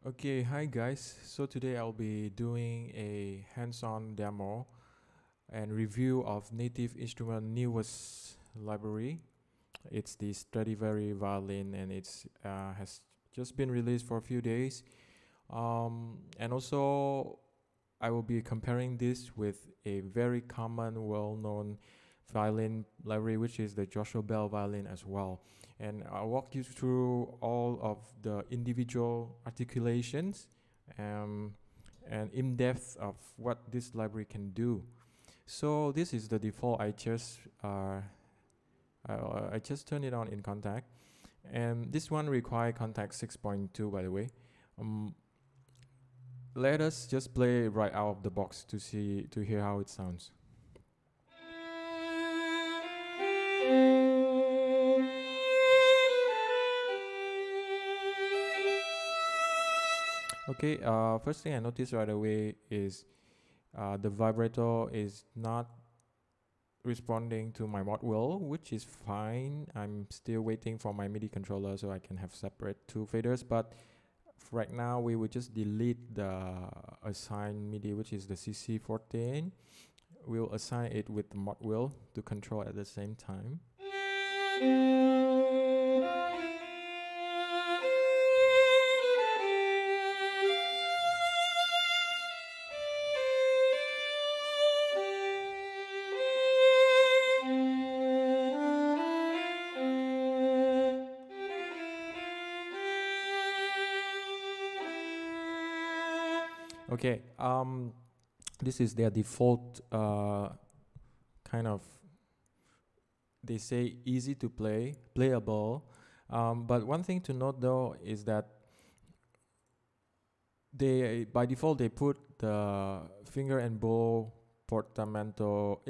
Okay, hi guys. So today I'll be doing a hands-on demo and review of Native Instrument newest library. It's the Stradivari violin, and it's has just been released for a few days. And also, I will be comparing this with a very common, well-known violin library, which is the Joshua Bell Violin as well. And I'll walk you through all of the individual articulations um, and in depth of what this library can do. So this is the default. I just turn it on in Contact, and this one require Contact 6.2, by the way. Um, Let us just play right out of the box to hear how it sounds. Okay, first thing I noticed right away is the vibrato is not responding to my mod wheel, which is fine. I'm still waiting for my MIDI controller so I can have separate two faders, but right now we will just delete the assigned MIDI, which is the CC14. We'll assign it with the mod wheel to control at the same time. Okay, this is their default kind of, they say easy to play, playable. But one thing to note though is that they by default they put the finger and bow portamento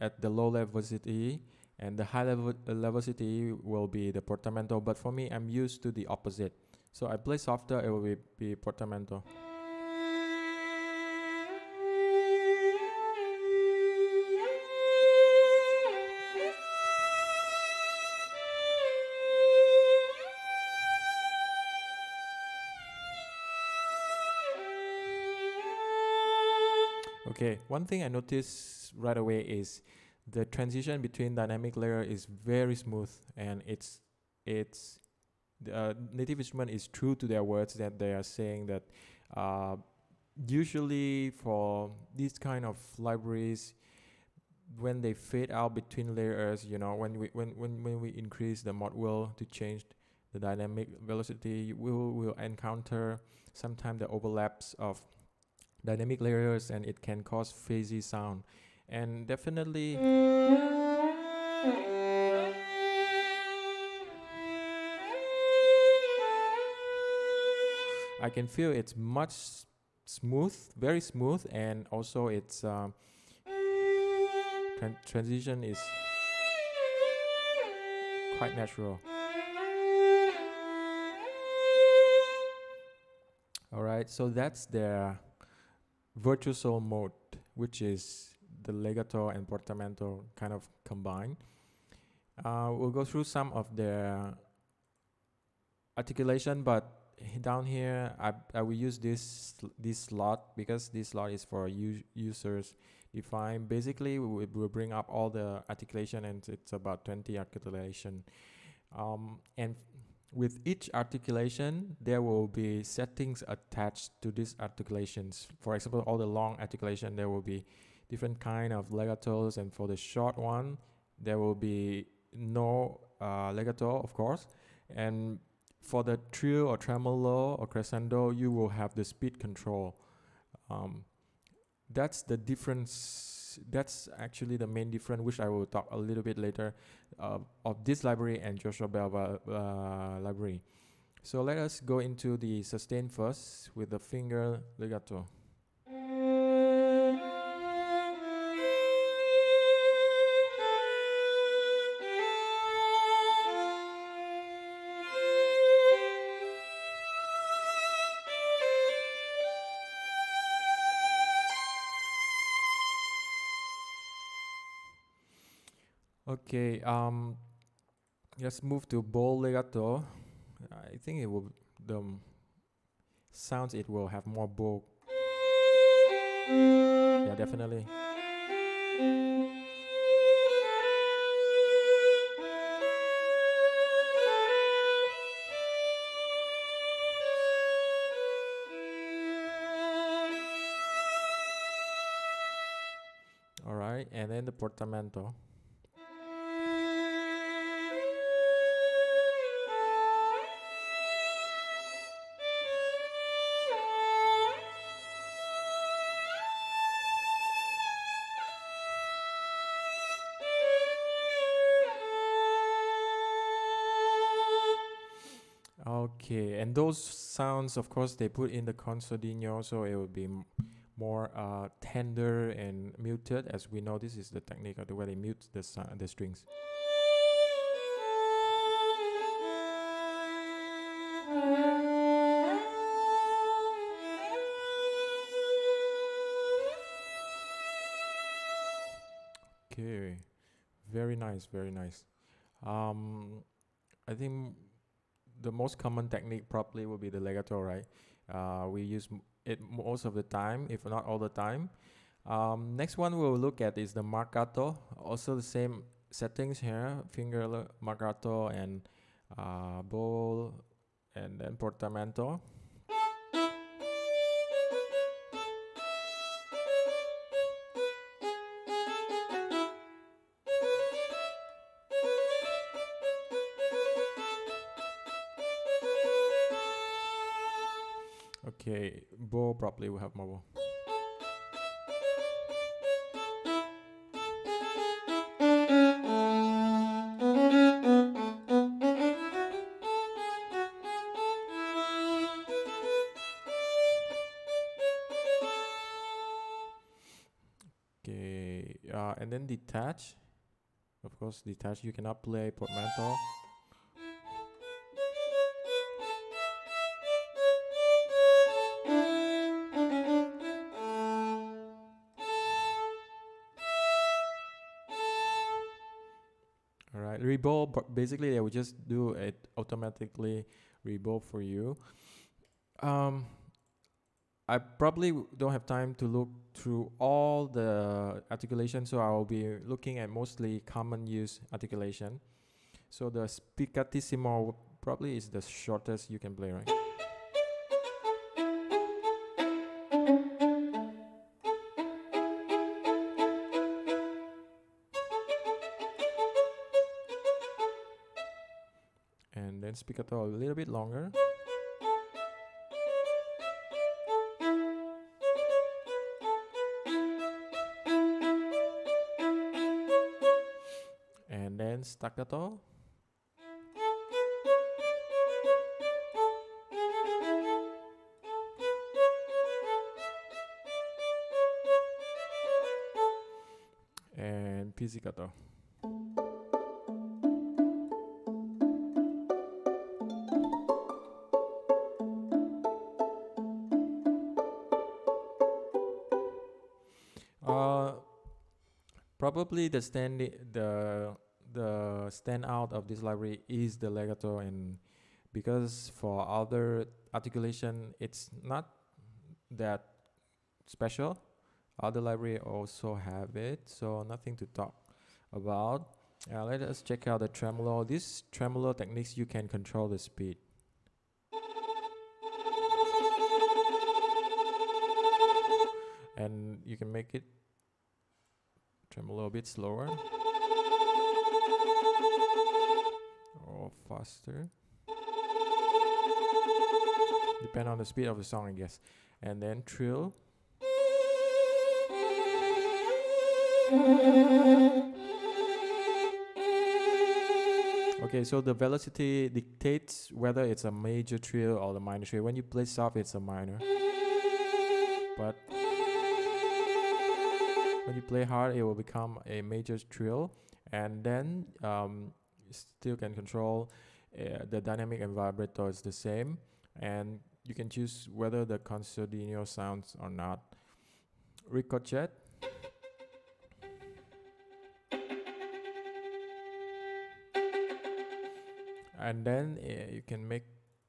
at the low level velocity, and the high level velocity will be the portamento. But for me, I'm used to the opposite. So I play softer, it will be portamento. Okay, one thing I noticed right away is the transition between dynamic layer is very smooth, and it's the Native Instrument is true to their words that they are saying that uh, usually for these kind of libraries, when they fade out between layers, when we increase the mod wheel to change the dynamic velocity, we'll encounter sometimes the overlaps of dynamic layers, and it can cause fuzzy sound. And definitely I can feel it's much smooth, very smooth, and also its transition is quite natural. All right, so that's the virtuoso mode, which is the legato and portamento kind of combined. We'll go through some of the articulation, but down here I will use this slot because this slot is for users define. Basically, we will bring up all the articulation, and it's about 20 articulation. And with each articulation, there will be settings attached to these articulations. For example, all the long articulation, there will be different kind of legatos, and for the short one, there will be no legato, of course. And for the trio or tremolo or crescendo, you will have the speed control. That's the difference. That's actually the main difference, which I will talk a little bit later, of this library and Joshua Bell library. So let us go into the sustain first with the finger legato. Okay, let's move to bow legato. I think it will the sounds, it will have more bow. Yeah, definitely. All right, and then the portamento. Okay, and those sounds, of course, they put in the concertino, so it will be more tender and muted. As we know, this is the technique of the way they mute the strings. Okay, very nice, very nice. I think the most common technique probably will be the legato, right? We use it most of the time, if not all the time. Next one we'll look at is the marcato. Also the same settings here: finger marcato and bowl, and then portamento. Okay, bow probably will have more bow. Okay, and then detach. Of course, detach. You cannot play portamento. All right, rebow. Basically, they will just do it automatically. Rebow for you. I probably don't have time to look through all the articulation, so I will be looking at mostly common use articulation. So the spiccatissimo probably is the shortest you can play, right? And then spiccato a little bit longer. And then staccato. And pizzicato. Probably the standout of this library is the legato, and because for other articulation it's not that special. Other library also have it, so nothing to talk about. Let us check out the tremolo. This tremolo techniques, you can control the speed. And you can make it tremolo a bit slower or faster, depend on the speed of the song, I guess. And then trill. Okay, so the velocity dictates whether it's a major trill or the minor trill. When you play soft, it's a minor, but when you play hard, it will become a major trill. And then still can control the dynamic and vibrato is the same, and you can choose whether the concertino sounds or not. Ricochet. And then you can make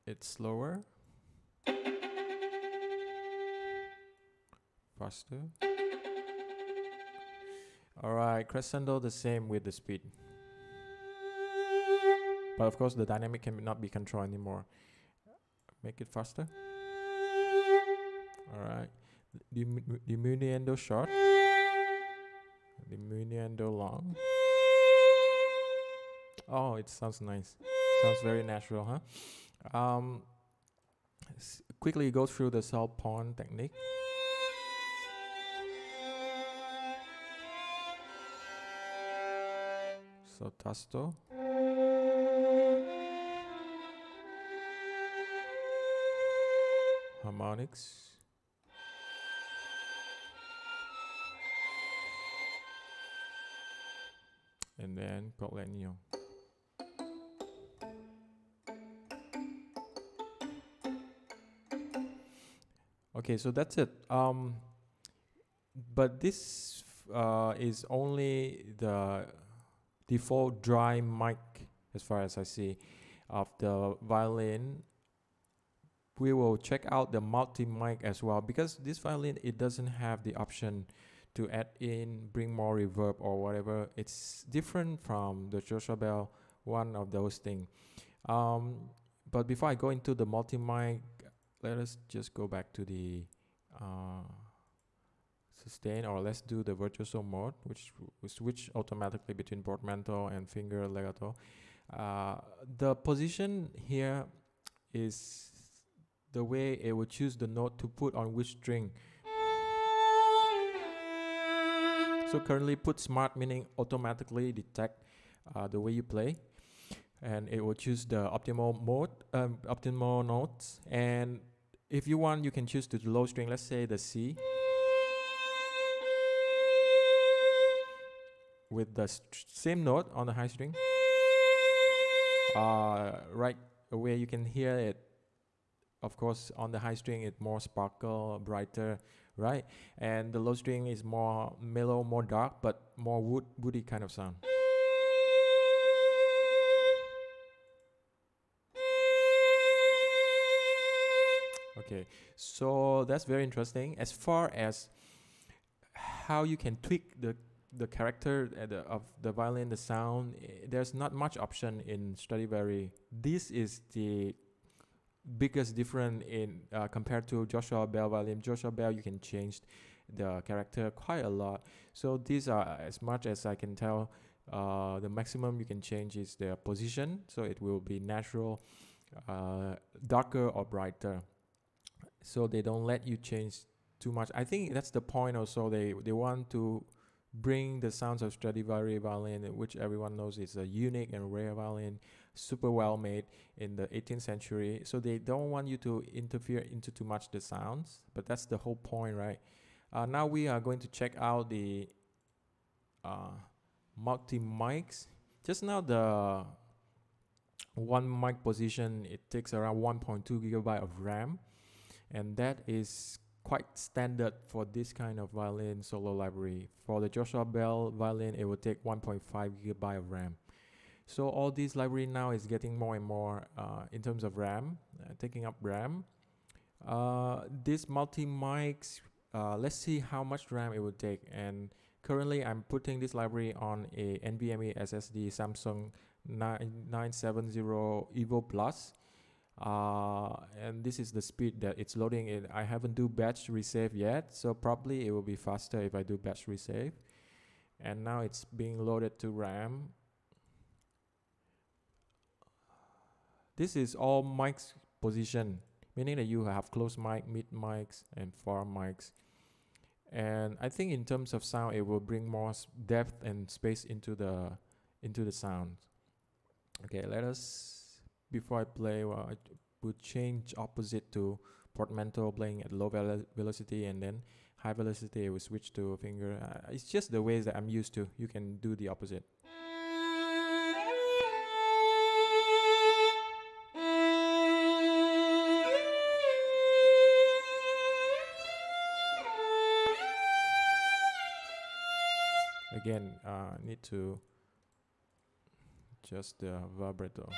it slower. faster. Alright, crescendo the same with the speed. But of course the dynamic cannot be controlled anymore. Make it faster. Alright. Diminuendo short. Diminuendo long. Oh, it sounds nice. Sounds very natural, huh? Quickly go through the cell pawn technique. So tasto. Harmonics. And then col legno. Okay, so that's it. But this is only the default dry mic, as far as I see, of the violin. We will check out the multi mic as well, because this violin, it doesn't have the option to add in, bring more reverb or whatever. It's different from the Joshua Bell, one of those things. But before I go into the multi mic, let us just go back to the sustain, or let's do the virtuoso mode, which we switch automatically between portamento and finger legato. The position here is the way it will choose the note to put on which string. So currently put smart, meaning automatically detect the way you play, and it will choose the optimal mode, optimal notes. And if you want, you can choose the low string, let's say the C, with the same note on the high string. Right away you can hear it. Of course, on the high string it's more sparkle, brighter, right? And the low string is more mellow, more dark, but more woody kind of sound. Okay, so that's very interesting. As far as how you can tweak the character of the violin, the sound, there's not much option in Stradivari. This is the biggest difference in compared to Joshua Bell Violin. Joshua Bell, you can change the character quite a lot. So these are, as much as I can tell, the maximum you can change is the position. So it will be natural, darker or brighter. So they don't let you change too much. I think that's the point also. They want to bring the sounds of Stradivari violin, which everyone knows is a unique and rare violin, super well made in the 18th century. So they don't want you to interfere into too much the sounds, but that's the whole point, right? Now we are going to check out the multi mics. Just now the one mic position, it takes around 1.2 gigabyte of RAM, and that is quite standard for this kind of violin solo library. For the Joshua Bell violin, it will take 1.5 gigabyte of RAM. So all this library now is getting more and more in terms of RAM, taking up RAM. This multi mics, let's see how much RAM it will take. And currently I'm putting this library on a NVMe SSD Samsung 970 Evo Plus. And this is the speed that it's loading it. I haven't do batch resave yet, so probably it will be faster if I do batch resave. And now it's being loaded to RAM. This is all mics position, meaning that you have close mic, mid mics, and far mics. And I think in terms of sound, it will bring more depth and space into the sound. Okay, let us. Before I play, well, I would change opposite to portamento, playing at low velocity, and then high velocity I will switch to finger. It's just the ways that I'm used to. You can do the opposite. Again, need to adjust the vibrato.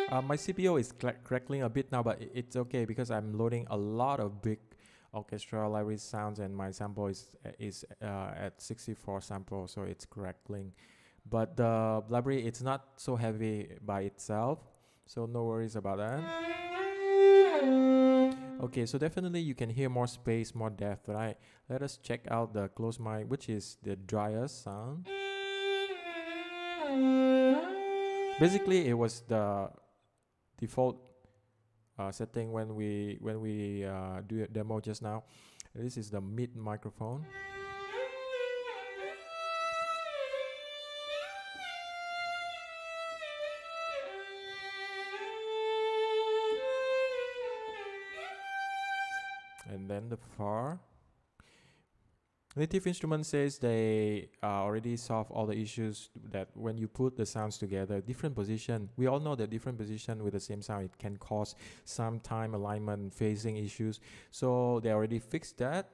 My CPU is crackling a bit now, but it's okay because I'm loading a lot of big orchestra library sounds, and my sample is at 64 sample, so it's crackling. But the library, it's not so heavy by itself, so no worries about that. Okay, so definitely you can hear more space, more depth, right? Let us check out the close mic, which is the driest sound. Basically, it was the default setting when we do a demo just now. This is the mid microphone. And then the far. Native Instruments says they already solve all the issues that when you put the sounds together, different position. We all know that different position with the same sound, it can cause some time alignment, phasing issues. So they already fixed that.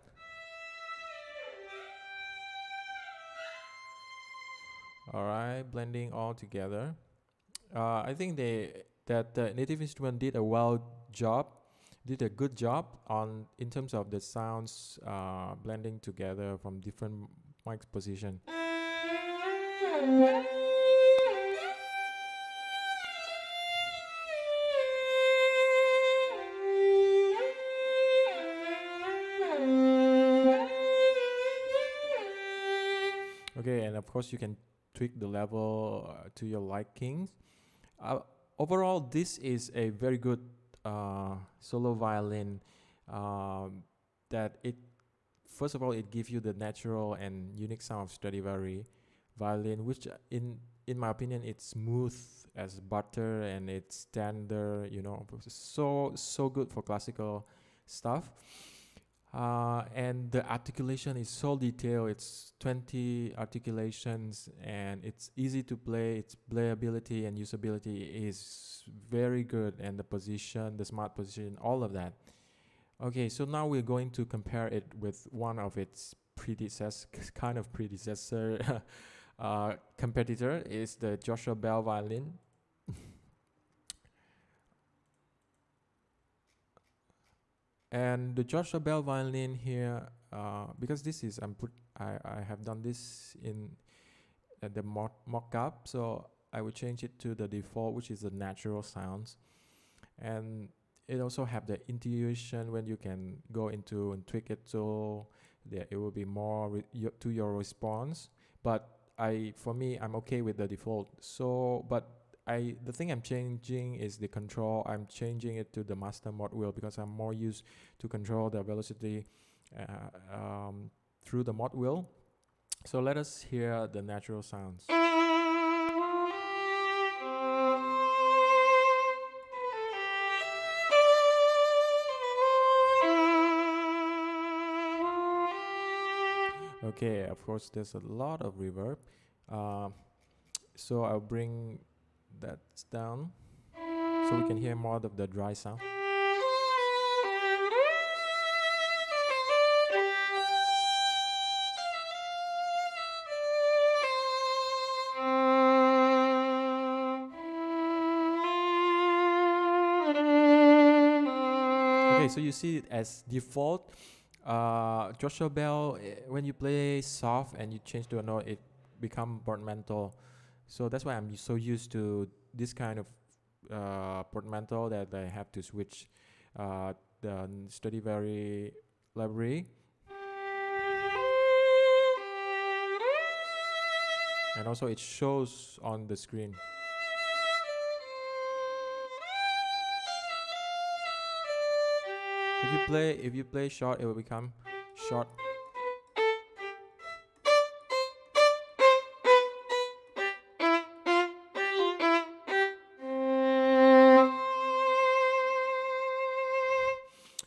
All right, blending all together. I think that the Native Instrument did a good job on in terms of the sounds blending together from different mic position. Okay, and of course you can tweak the level to your likings. Overall, this is a very good solo violin. That it First of all, it gives you the natural and unique sound of Stradivari violin, which in my opinion, it's smooth as butter and it's tender. So good for classical stuff. And the articulation is so detailed. It's 20 articulations and it's easy to play. Its playability and usability is very good, and the position, the smart position, all of that. Okay, so now we're going to compare it with one of its predecessor competitor is the Joshua Bell Violin. And the Joshua Bell Violin here, because this is I have done this in the mock-up, so I will change it to the default, which is the natural sounds. And it also have the intuition when you can go into and tweak it so that it will be more to your response. But for me, I'm okay with the default. So, but the thing I'm changing is the control. I'm changing it to the master mod wheel because I'm more used to control the velocity through the mod wheel. So let us hear the natural sounds. Okay, of course, there's a lot of reverb. So I'll bring that down so we can hear more of the dry sound. Okay, so you see it as default. Joshua Bell, when you play soft and you change to a note, it become portmanteau. So that's why I'm so used to this kind of portmanteau that I have to switch the Stradivari library. And also it shows on the screen. If you play short, it will become short.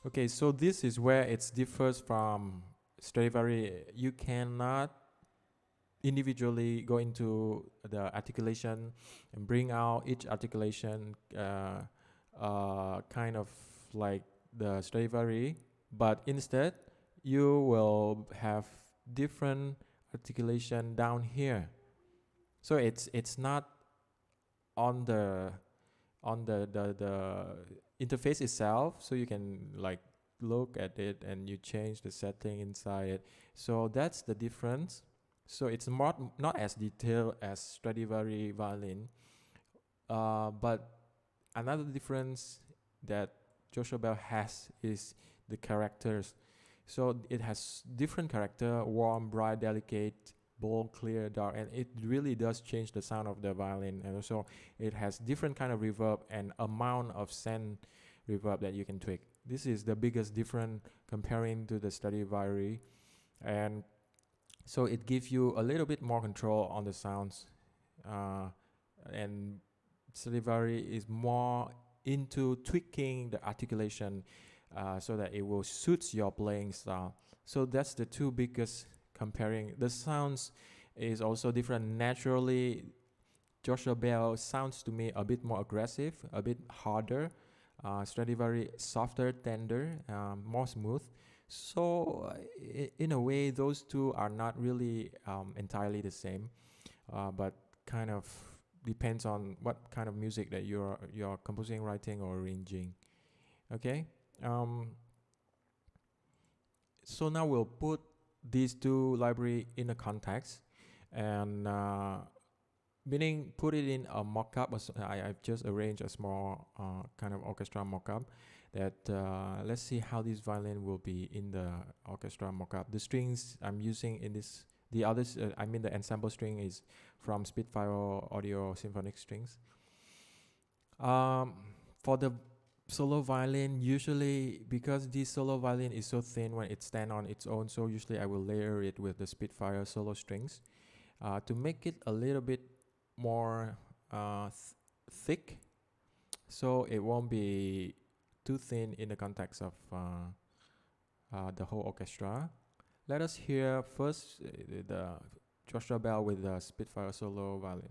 Okay, so this is where it differs from Stradivari. You cannot individually go into the articulation and bring out each articulation kind of like the Stradivari, but instead you will have different articulation down here. So it's not on on the interface itself, so you can like look at it and you change the setting inside it. So that's the difference. So it's not as detailed as Stradivari violin, but another difference that Joshua Bell has is the characters. So it has different character: warm, bright, delicate, bold, clear, dark, and it really does change the sound of the violin. And also it has different kind of reverb and amount of send reverb that you can tweak. This is the biggest difference comparing to the Stradivari, and so it gives you a little bit more control on the sounds. And Stradivari is more into tweaking the articulation so that it will suit your playing style. So that's the two biggest comparing. The sounds is also different. Naturally, Joshua Bell sounds to me a bit more aggressive, a bit harder. Stradivari softer, tender, more smooth. So in a way, those two are not really entirely the same, but kind of depends on what kind of music that you're composing, writing, or arranging. Okay. So now we'll put these two library in a context, and meaning put it in a mock-up. I've just arranged a small kind of orchestra mock-up that let's see how this violin will be in the orchestra mock-up. The strings I'm using in this, the others, the ensemble string is from Spitfire Audio Symphonic Strings. For the solo violin, usually because this solo violin is so thin when it stands on its own, so usually I will layer it with the Spitfire solo strings to make it a little bit more thick, so it won't be too thin in the context of the whole orchestra. Let us hear first the Joshua Bell with the Spitfire solo violin.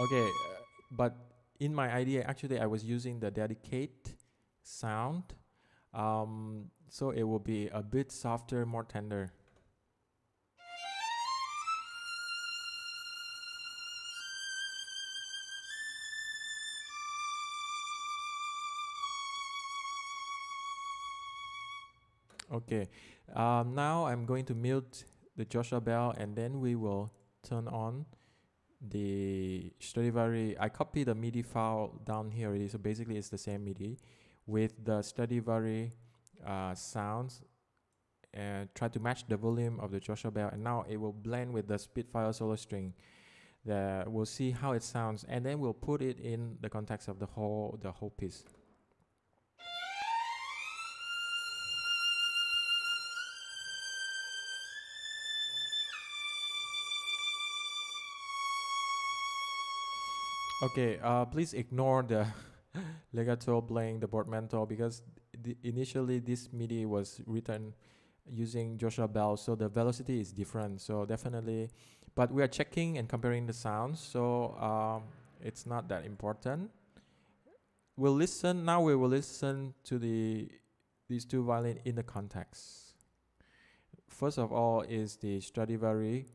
Okay, but in my idea, actually, I was using the delicate sound, so it will be a bit softer, more tender. Okay, now I'm going to mute the Joshua Bell, and then we will turn on the Stradivari. I copy the MIDI file down here already, so basically it's the same MIDI with the Stradivari sounds, and try to match the volume of the Joshua Bell, and now it will blend with the Spitfire solo string. We'll see how it sounds, and then we'll put it in the context of the whole piece. Okay, please ignore the legato playing the portamento, because initially this MIDI was written using Joshua Bell, so the velocity is different. So definitely, but we are checking and comparing the sounds, so it's not that important. We'll listen now. We will listen to these two violin in the context. First of all is the Stradivari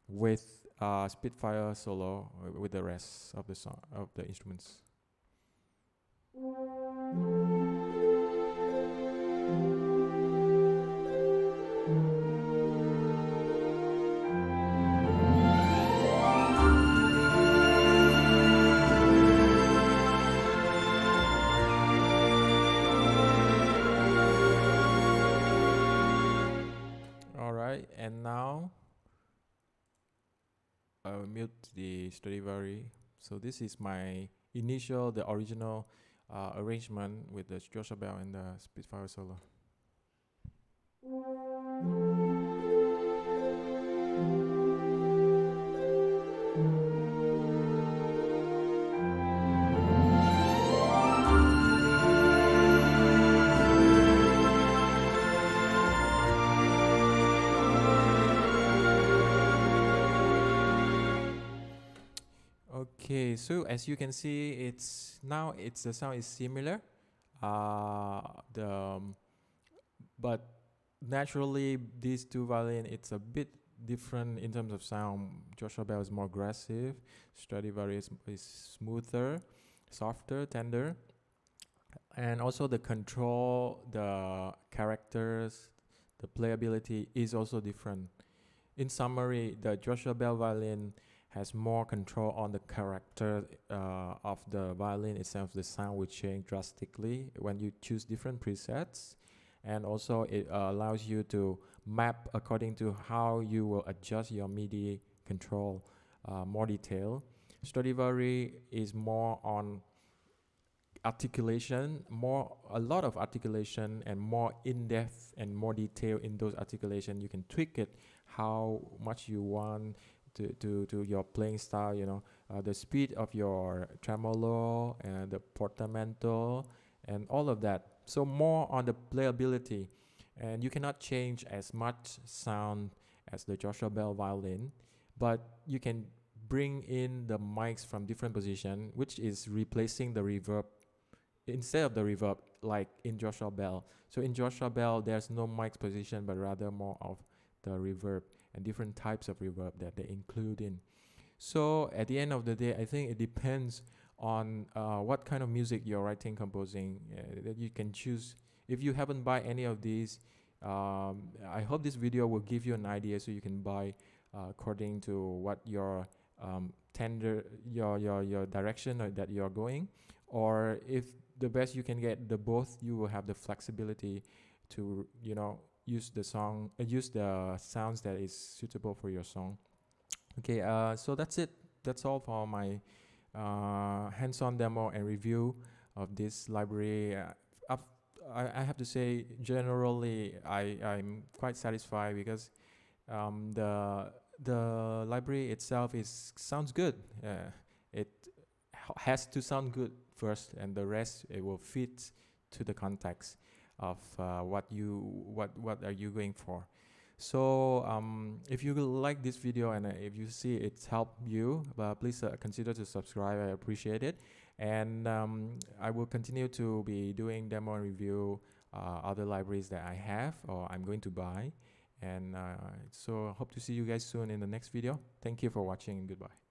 with Spitfire solo with the rest of the song of the instruments. All right, and now I will mute the Stradivari. So this is my the original arrangement with the Joshua Bell and the Spitfire solo. Okay, so as you can see, the sound is similar. The but naturally these two violin, it's a bit different in terms of sound. Joshua Bell is more aggressive, Stradivari is smoother, softer, tender, and also the control, the characters, the playability is also different. In summary, the Joshua Bell violin has more control on the character of the violin itself. The sound will change drastically when you choose different presets, and also it allows you to map according to how you will adjust your MIDI control more detail. Stradivari is more on articulation, a lot of articulation, and more in-depth and more detail in those articulation. You can tweak it how much you want to your playing style, the speed of your tremolo and the portamento and all of that. So more on the playability, and you cannot change as much sound as the Joshua Bell violin, but you can bring in the mics from different position, which is replacing the reverb instead of the reverb like in Joshua Bell. So in Joshua Bell, there's no mic position, but rather more of the reverb and different types of reverb that they include in. So at the end of the day, I think it depends on what kind of music you're writing, composing, that you can choose. If you haven't buy any of these, I hope this video will give you an idea so you can buy according to what your your direction that you're going. Or if the best you can get the both, you will have the flexibility to use the sounds that is suitable for your song. Okay, so that's it. That's all for my hands-on demo and review of this library. I have to say, generally, I'm quite satisfied because the library itself sounds good. It has to sound good first, and the rest it will fit to the context of what are you going for. So if you like this video and if you see it's helped you, please consider to subscribe. I appreciate it, and I will continue to be doing demo and review other libraries that I have or I'm going to buy. And so hope to see you guys soon in the next video. Thank you for watching, and goodbye.